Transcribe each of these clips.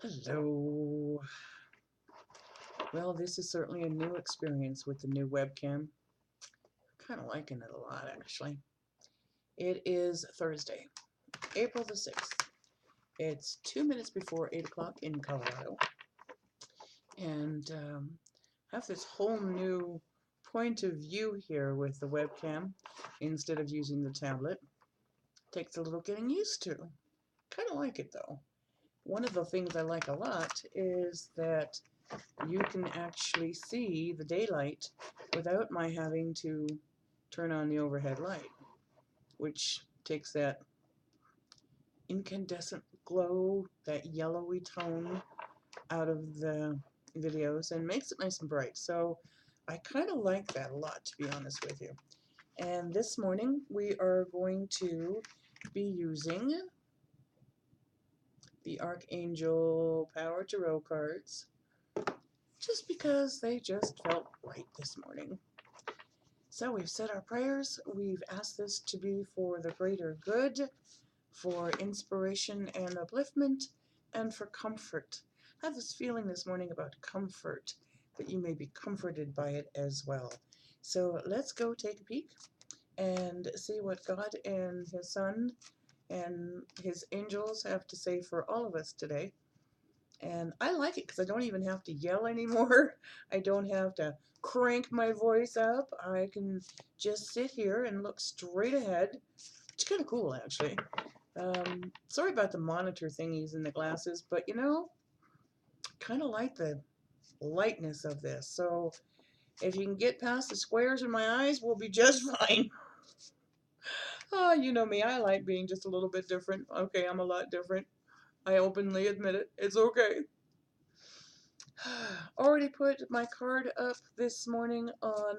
Hello. Well, this is certainly a new experience with the new webcam. Kind of liking it a lot, actually. It is Thursday, April the 6th. It's 2 minutes before 8 o'clock in Colorado. And have this whole new point of view here with the webcam instead of using the tablet. Takes a little getting used to. Kind of like it, though. One of the things I like a lot is that you can actually see the daylight without my having to turn on the overhead light, which takes that incandescent glow, that yellowy tone out of the videos and makes it nice and bright. So I kind of like that a lot, to be honest with you. And this morning we are going to be using the Archangel Power Tarot cards just because they just felt right this morning. So we've said our prayers, we've asked this to be for the greater good, for inspiration and upliftment, and for comfort. I have this feeling this morning about comfort, that you may be comforted by it as well. So let's go take a peek and see what God and His Son and His angels have to say for all of us today. And I like it because I don't even have to yell anymore. I don't have to crank my voice up. I can just sit here and look straight ahead. It's kind of cool, actually. Sorry about the monitor thingies in the glasses, but you know, kind of like the lightness of this. So if you can get past the squares in my eyes, we'll be just fine. Oh, you know me, I like being just a little bit different. Okay, I'm a lot different. I openly admit it. It's okay. Already put my card up this morning on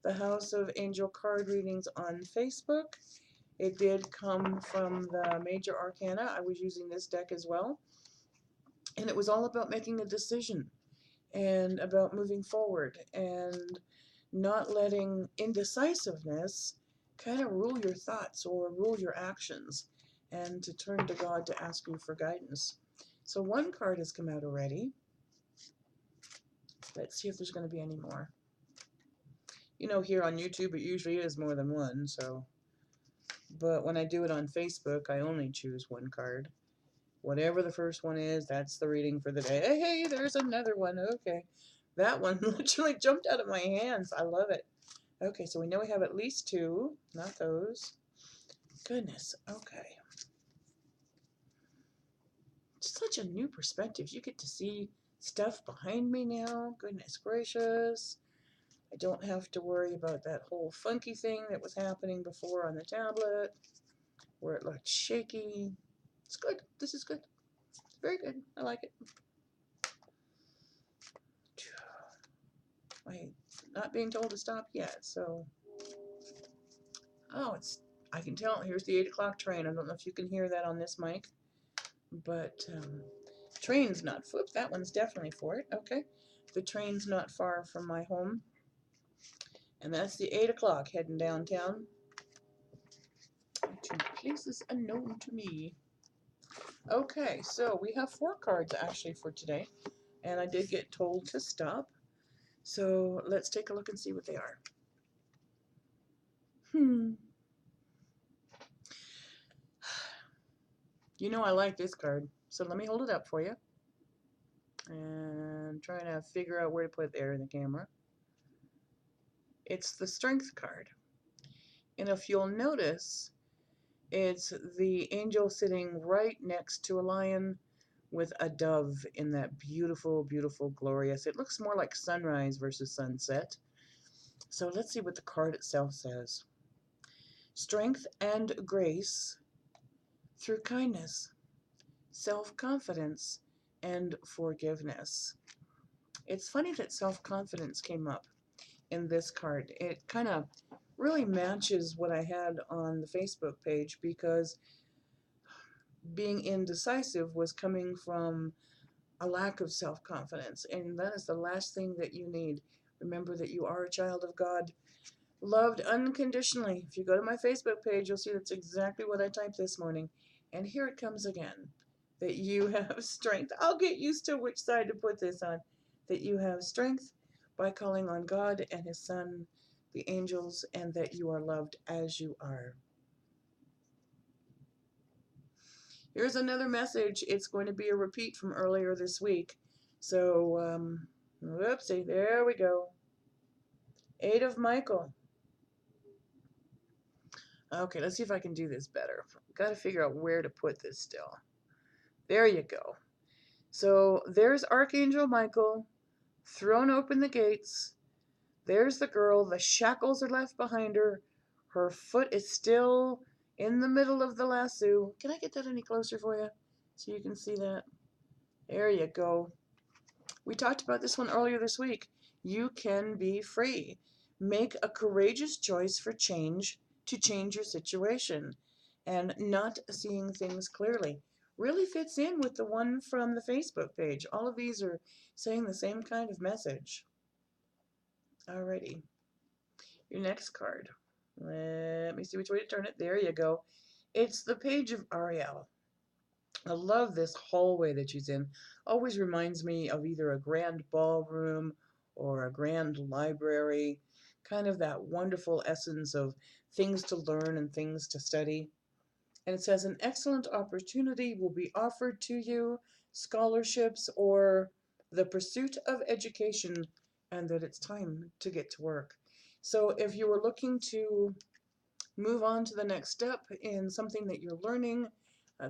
the House of Angel Card Readings on Facebook. It did come from the Major Arcana. I was using this deck as well. And it was all about making a decision and about moving forward and not letting indecisiveness kind of rule your thoughts or rule your actions, and to turn to God to ask you for guidance. So one card has come out already. Let's see if there's going to be any more. You know, here on YouTube, it usually is more than one, so. But when I do it on Facebook, I only choose one card. Whatever the first one is, that's the reading for the day. Hey, there's another one. Okay. That one literally jumped out of my hands. I love it. Okay, so we know we have at least two. Not those. Goodness. Okay. It's such a new perspective. You get to see stuff behind me now. Goodness gracious. I don't have to worry about that whole funky thing that was happening before on the tablet, where it looked shaky. It's good. This is good. It's very good. I like it. I'm not being told to stop yet, so. Oh, I can tell. Here's the 8 o'clock train. I don't know if you can hear that on this mic, but train's not. Whoop, that one's definitely for it. Okay. The train's not far from my home. And that's the 8 o'clock heading downtown to places unknown to me. Okay, so we have 4 cards actually for today, and I did get told to stop. So let's take a look and see what they are. You know I like this card, so let me hold it up for you. And trying to figure out where to put it there in the camera. It's the Strength card. And if you'll notice, it's the angel sitting right next to a lion with a dove in that beautiful, beautiful, glorious. It looks more like sunrise versus sunset. So let's see what the card itself says. Strength and grace through kindness, self-confidence, and forgiveness. It's funny that self-confidence came up in this card. It kind of really matches what I had on the Facebook page, because being indecisive was coming from a lack of self-confidence, and that is the last thing that you need. Remember that you are a child of God, loved unconditionally. If you go to my Facebook page, you'll see that's exactly what I typed this morning. And here it comes again. that you have strength. I'll get used to which side to put this on. That you have strength by calling on God and His Son, the angels, and that you are loved as you are. Here's another message. It's going to be a repeat from earlier this week. So, whoopsie, there we go. 8 of Michael. Okay, let's see if I can do this better. Got to figure out where to put this still. There you go. So there's Archangel Michael, thrown open the gates. There's the girl. The shackles are left behind her. Her foot is still in the middle of the lasso. Can I get that any closer for you so you can see that? There you go. We talked about this one earlier this week. You can be free. Make a courageous choice for change to change your situation. And not seeing things clearly really fits in with the one from the Facebook page. All of these are saying the same kind of message. Alrighty. Your next card. Let me see which way to turn it. There you go. It's the Page of Ariel. I love this hallway that she's in. Always reminds me of either a grand ballroom or a grand library. Kind of that wonderful essence of things to learn and things to study. And it says an excellent opportunity will be offered to you, scholarships or the pursuit of education, and that it's time to get to work. So if you were looking to move on to the next step in something that you're learning,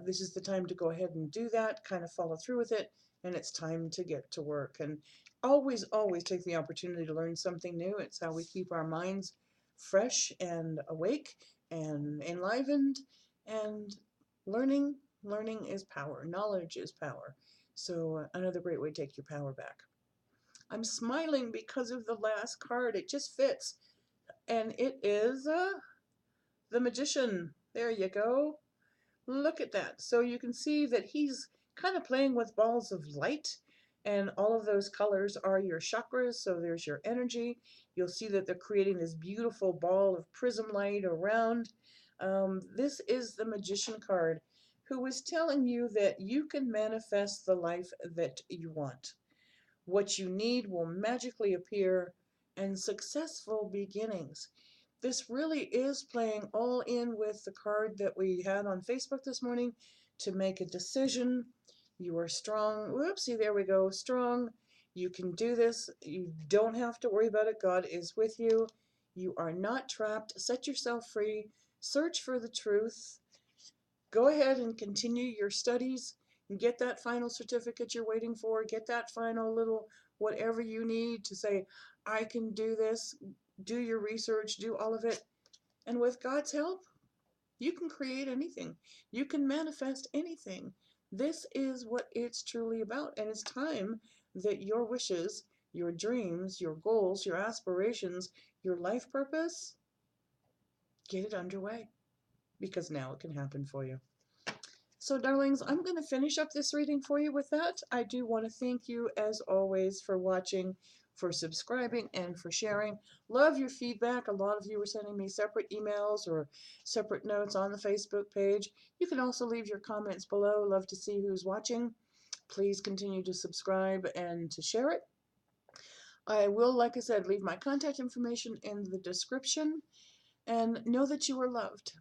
this is the time to go ahead and do that, kind of follow through with it, and it's time to get to work. And always, always take the opportunity to learn something new. It's how we keep our minds fresh and awake and enlivened. And learning is power. Knowledge is power. So another great way to take your power back. I'm smiling because of the last card. It just fits. And it is the Magician. There you go. Look at that. So you can see that he's kind of playing with balls of light, and all of those colors are your chakras. So there's your energy. You'll see that they're creating this beautiful ball of prism light around. This is the Magician card, who is telling you that you can manifest the life that you want. What you need will magically appear, and successful beginnings. This really is playing all in with the card that we had on Facebook this morning, to make a decision. You are strong. Whoopsie, there we go. Strong. You can do this. You don't have to worry about it. God is with you. You are not trapped. Set yourself free. Search for the truth. Go ahead and continue your studies and get that final certificate you're waiting for. Get that final little whatever you need to say, I can do this. Do your research, do all of it. And with God's help, you can create anything. You can manifest anything. This is what it's truly about. And it's time that your wishes, your dreams, your goals, your aspirations, your life purpose, get it underway. Because now it can happen for you. So, darlings, I'm going to finish up this reading for you with that. I do want to thank you, as always, for watching, for subscribing, and for sharing. Love your feedback. A lot of you are sending me separate emails or separate notes on the Facebook page. You can also leave your comments below. Love to see who's watching. Please continue to subscribe and to share it. I will, like I said, leave my contact information in the description. And know that you are loved.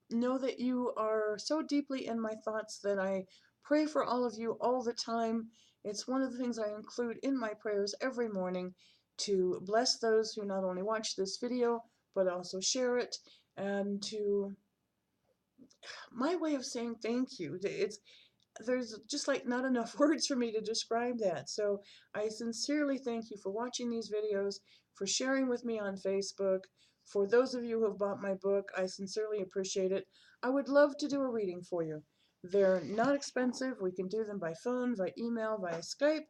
Know that you are so deeply in my thoughts that I pray for all of you all the time. It's one of the things I include in my prayers every morning, to bless those who not only watch this video, but also share it, and to my way of saying thank you. There's just like not enough words for me to describe that. So I sincerely thank you for watching these videos, for sharing with me on Facebook. For those of you who have bought my book, I sincerely appreciate it. I would love to do a reading for you. They're not expensive. We can do them by phone, by email, via Skype.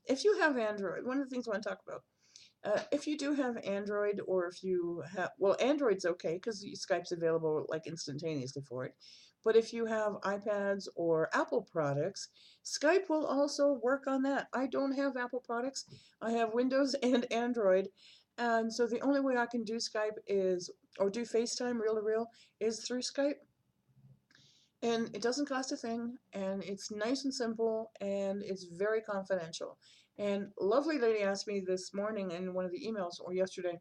If you have Android, one of the things I want to talk about, if you do have Android, or if you have, well, Android's okay because Skype's available like instantaneously for it. But if you have iPads or Apple products, Skype will also work on that. I don't have Apple products. I have Windows and Android. And so the only way I can do Skype is, or do FaceTime reel to reel, is through Skype. And it doesn't cost a thing, and it's nice and simple, and it's very confidential. And lovely lady asked me this morning in one of the emails or yesterday,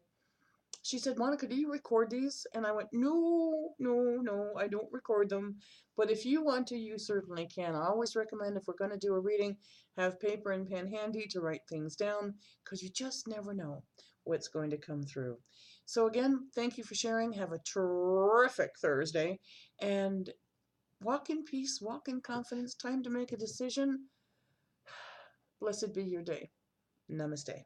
she said, Monica, do you record these? And I went, no, no, no, I don't record them. But if you want to, you certainly can. I always recommend if we're going to do a reading, have paper and pen handy to write things down because you just never know what's going to come through. So, again, thank you for sharing. Have a terrific Thursday and walk in peace, walk in confidence. Time to make a decision. Blessed be your day. Namaste.